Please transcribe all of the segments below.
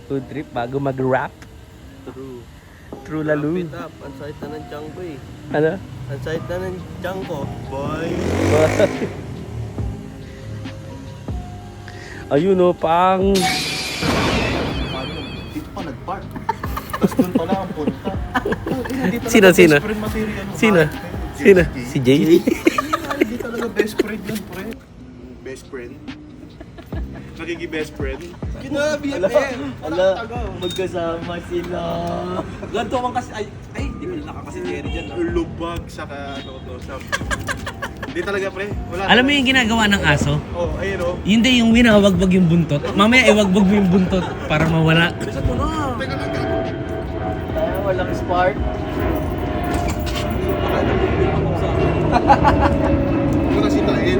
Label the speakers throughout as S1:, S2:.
S1: Food trip bago mag-rap.
S2: True.
S1: True lalo.
S2: Wrap it up. Ang sakit na ng tiyan ko eh.
S1: Ano?
S2: Ang sakit na ng tiyan ko. Boy.
S1: Ayun o, pang...
S3: Dito pa nag-park. Tapos doon pala ang punta.
S1: Sino?
S3: Sino?
S1: Sino? Si Jay?
S3: Hindi talaga best friend yun, pre. Best friend? Nagiging best friend?
S2: Yun na, BFF.
S4: Ala, magkasama sila. Ganto man kasi, ay, di ba nakakasineri dyan.
S3: Lubag, saka ano to, sa... Hindi talaga, pre. Wala
S1: Alam mo yung ginagawa ng aso?
S3: Oh, ayun oh.
S1: Hindi yung winawagbag yung buntot. Mamaya iwagbag mo yung buntot para mawala.
S4: Bisa mo na.
S3: Teka lang, gago.
S4: Walang spark.
S3: Huwag mo na sitain.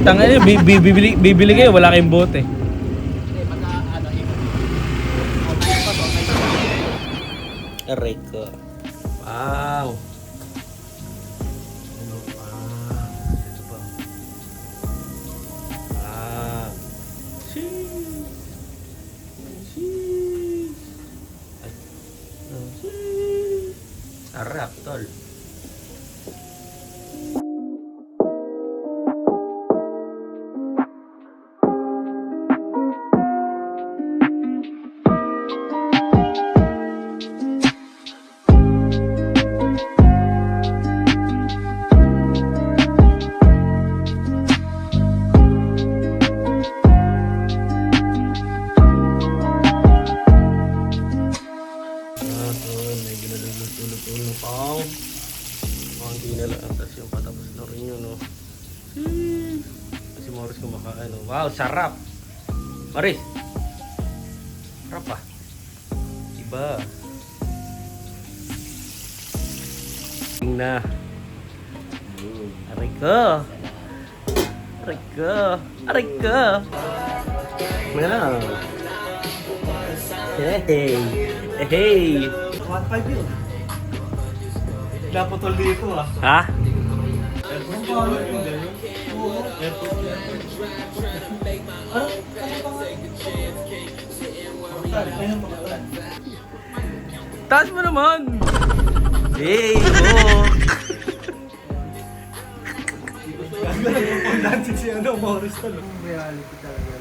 S1: Tanga nyo, bibili kayo, wala kayong bote. Aray ko. Wow. Ano pa? Ito pa. Ah. Sheesh. Sheesh. Ay. Sheesh. Sarap, tol. May pang konti na lang, tapos yung patapos na rin yun, no? Kasi Morris kumakain, no? Wow, sarap! Morris! Sarap ah! Iba! Tingnan na! Aray ko! Aray ko! Aray ko! Ano? Hey! Hey!
S3: 1.5 yun. Naputol dito ah.
S1: Ha? Taas mo naman! Hey! Oh!
S3: Dancing si ano, Morris talo. Yung reality talaga.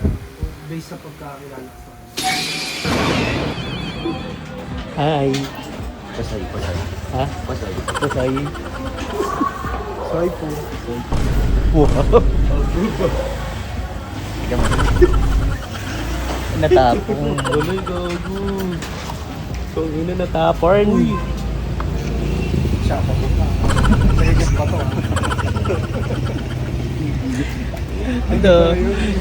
S3: Based sa pagkakilala ko.
S1: Hi!
S4: Pasay.
S1: Ha?
S4: Pasay.
S1: Pasay.
S3: Sorry po.
S1: Wow!
S4: Natapong.
S1: Tuloy gago! Kung ina natapon!
S3: Siya pa po ka. Legend pa to ah.
S1: Ito,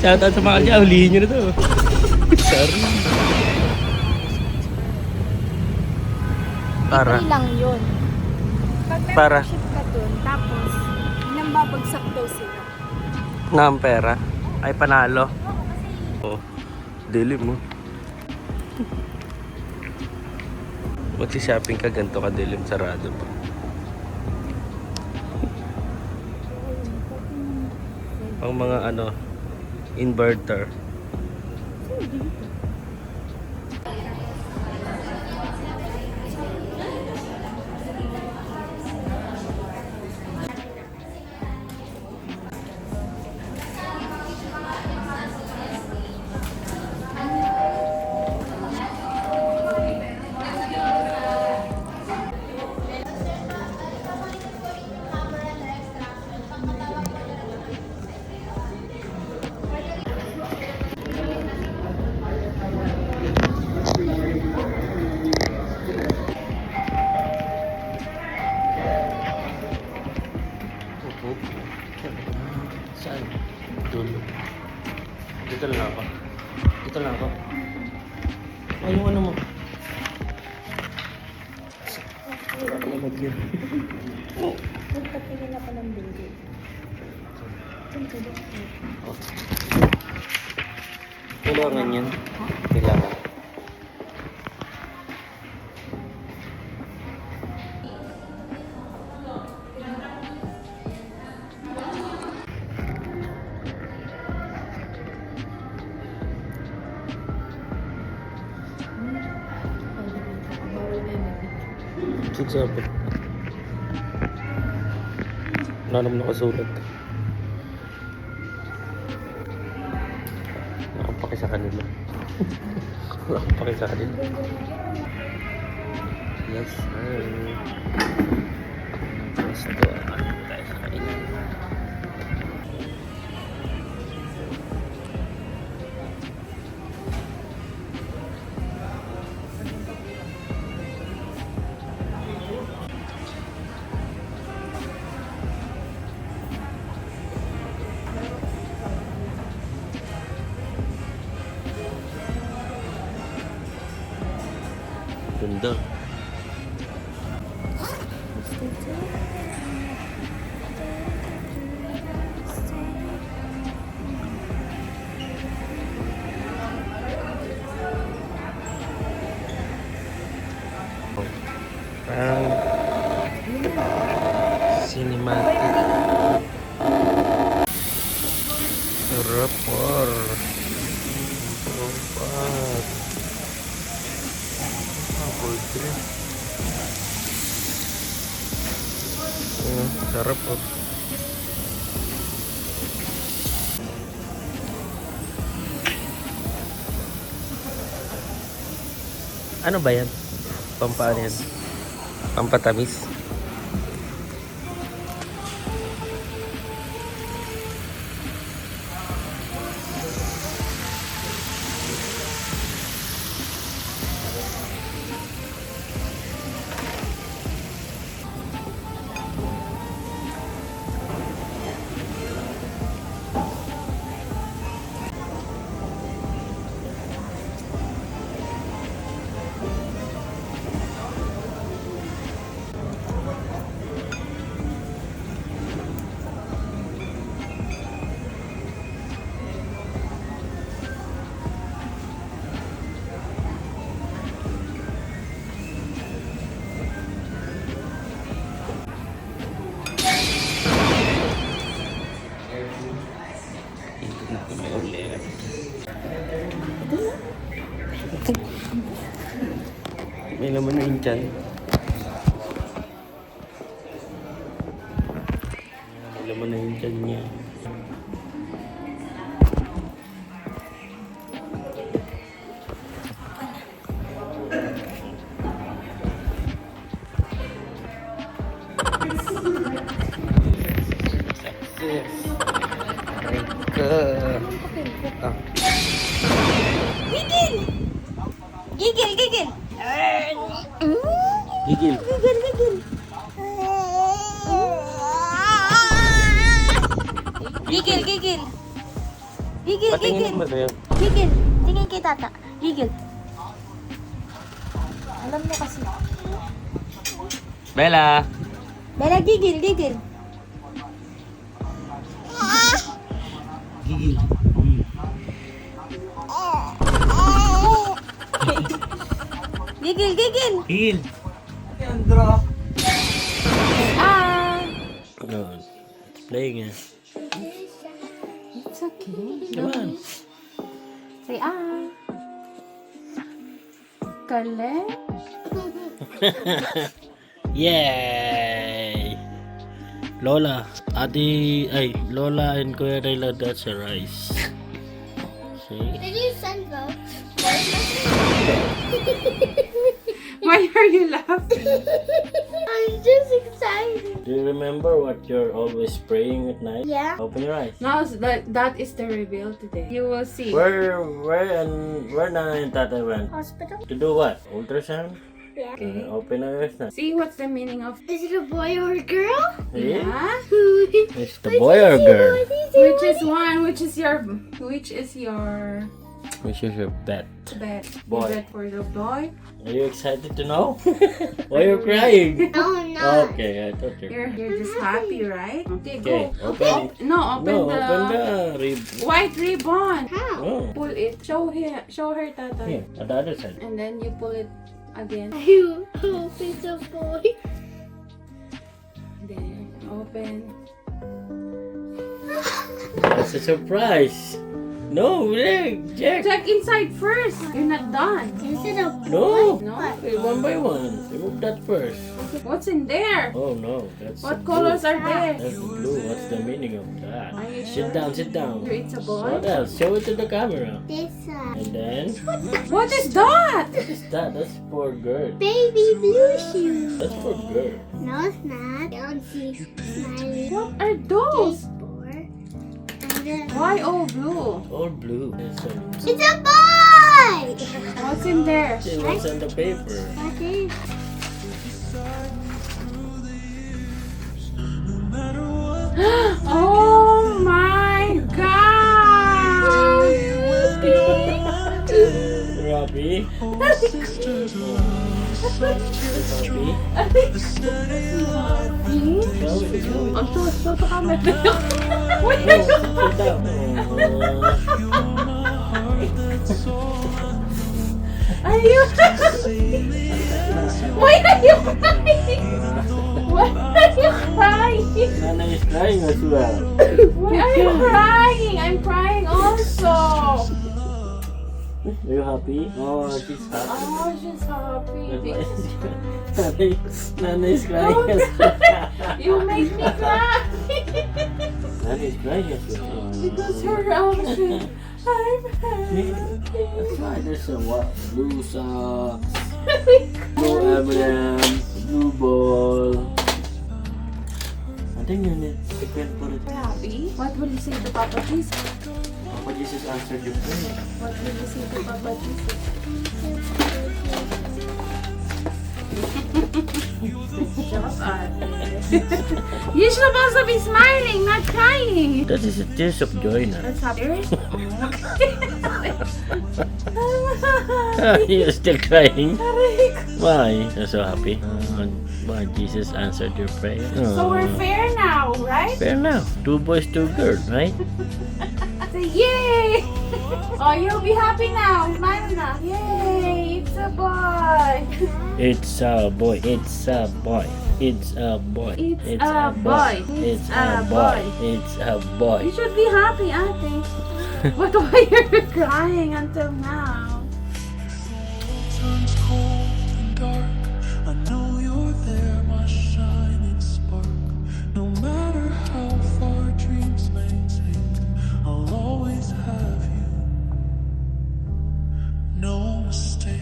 S1: shoutout sa mga kanya, hulihin nyo na to. Sorry. Para?
S5: Free lang yun. Pag
S1: Para?
S5: membership ka dun, tapos nambabagsak daw sila.
S1: Na ang pera? Ay panalo? Oh, dilim mo. Magsi-shopping ka, ganito ka dilim, sarado pa. Ang mga ano, inverter. Saan? Dulo. Dito lang ako. Dito lang ako. Ay, yung ano mo. Lamag yun.
S5: Magpatingin ako ng building.
S1: Oh. Kailangan yan. Kailangan. 6, 7. Wala naman nakasulat. Nakapaki sa kanila. Nakapaki sa kanila. Yes, sir. Gusto tayo sa kainan. Ganda. Parang cinematic. Sarap por. Sarap. Poultry. Sarap po. Ano ba yan? Pampaan yan? Pampatamis? May laman na yung tiyan. May laman na yung tiyan niya. Success! Ah.
S5: Gigil! Gigil!
S1: Gigil.
S5: Gigil! Gigil! Gigil! Gigil! Gigil!
S1: Patingin
S5: Gigil!
S1: mo sa'yo.
S5: Gigil! Tingin kay tata. Gigil! Alam mo kasi.
S1: Bella!
S5: Bella, gigil! Gigil!
S1: Gigil.
S5: Gigil! Gigil!
S1: Gigil.
S4: Andra.
S5: Ah!
S1: No, it's playing eh.
S5: It's okay.
S1: Come on.
S5: Say ah. Kale?
S1: Yay! Lola, Lola and Kuya Rayla, that's a rice. See?
S6: Did you send votes?
S5: Why are you laughing?
S6: I'm just excited.
S1: Do you remember what you're always praying at night?
S6: Yeah.
S1: Open your eyes.
S5: No, that is the reveal today. You will see.
S1: Where Nana and Tata went?
S6: Hospital?
S1: To do what? Ultrasound?
S6: Yeah.
S1: Open your eyes now.
S5: See what's the meaning of
S6: Is it a boy or a girl?
S1: See?
S5: yeah?
S1: It's the boy or girl?
S5: Which is one? Which is your
S1: Which is your pet?
S5: bet?
S1: Boy.
S5: You bet for the boy.
S1: Are you excited to know? Why you're crying?
S6: No, I'm not.
S1: Okay, I thought you.
S5: You're just happy, right? Okay,
S1: Okay,
S5: go.
S1: open.
S5: No, open the
S1: Open the rib.
S5: white ribbon.
S6: How?
S1: Oh,
S5: Pull it. Show her, Tata.
S1: here, on the other side.
S5: And then you pull it again.
S6: You hope it's a boy.
S5: Then open.
S1: It's a surprise. No, Jack.
S5: Check inside first. You're not done.
S6: Is it a
S1: No.
S5: No.
S1: Okay, one by one. Remove that first.
S5: What's in there?
S1: Oh no, that's
S5: What
S1: the
S5: colors
S1: blue.
S5: are there?
S1: That's the blue. What's the meaning of that?
S5: Are you
S1: Sit
S5: sure?
S1: down, sit down.
S5: It's a boy?
S1: What else? Show it to the camera.
S6: This one.
S1: And then,
S5: What is that?
S1: what is that? That's for girl.
S6: Baby blue shoes.
S1: That's for girl.
S6: No, it's not. Don't see smiling.
S5: What are those?
S6: And then,
S5: Why all blue?
S1: All blue. It's
S6: it's a boy!
S5: What's in there?
S1: see what's on the paper.
S6: What is?
S5: Oh my god!
S1: Robbie. Robbie. Show it, show it.
S5: Ang suso to kami. Wait,
S1: Sit down.
S5: are you? Why are you crying? Why are you crying?
S1: Nana is crying as well.
S5: Why are you crying? I'm crying also.
S1: Are you happy? Oh, she's happy.
S5: Oh, she's happy.
S1: Nana is crying as well.
S5: You make me cry.
S1: Nana is crying as well.
S5: Because her reaction. I'm happy.
S1: That's why there's a what? Blue socks, blue M&M, blue ball. I think you need to put it.
S5: Happy? What will you say to Papa Jesus?
S1: Papa Jesus answered your prayer.
S5: What will you say to Papa Jesus? You're supposed to be smiling, not crying.
S1: That is a tears of joy now.
S5: That's happy.
S1: You're still crying? Why? You're so happy. Why Jesus answered your prayer.
S5: So we're fair now, right?
S1: Fair now. 2 boys, 2 girls, right?
S5: Say yay! Oh, you'll be happy now. Smile na. Yay! It's a boy.
S1: It's a boy. It's a boy. It's a boy.
S5: It's a boy.
S1: It's
S5: It's
S1: a
S5: a
S1: boy.
S5: boy.
S1: It's a boy.
S5: You should be happy, ate. But why you're crying until now?
S7: Turns cold and dark. I know you're there, my shining spark. No matter how far dreams may take, I'll always have you. No mistake.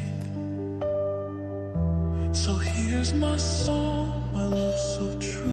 S7: So here's my song, my love so true.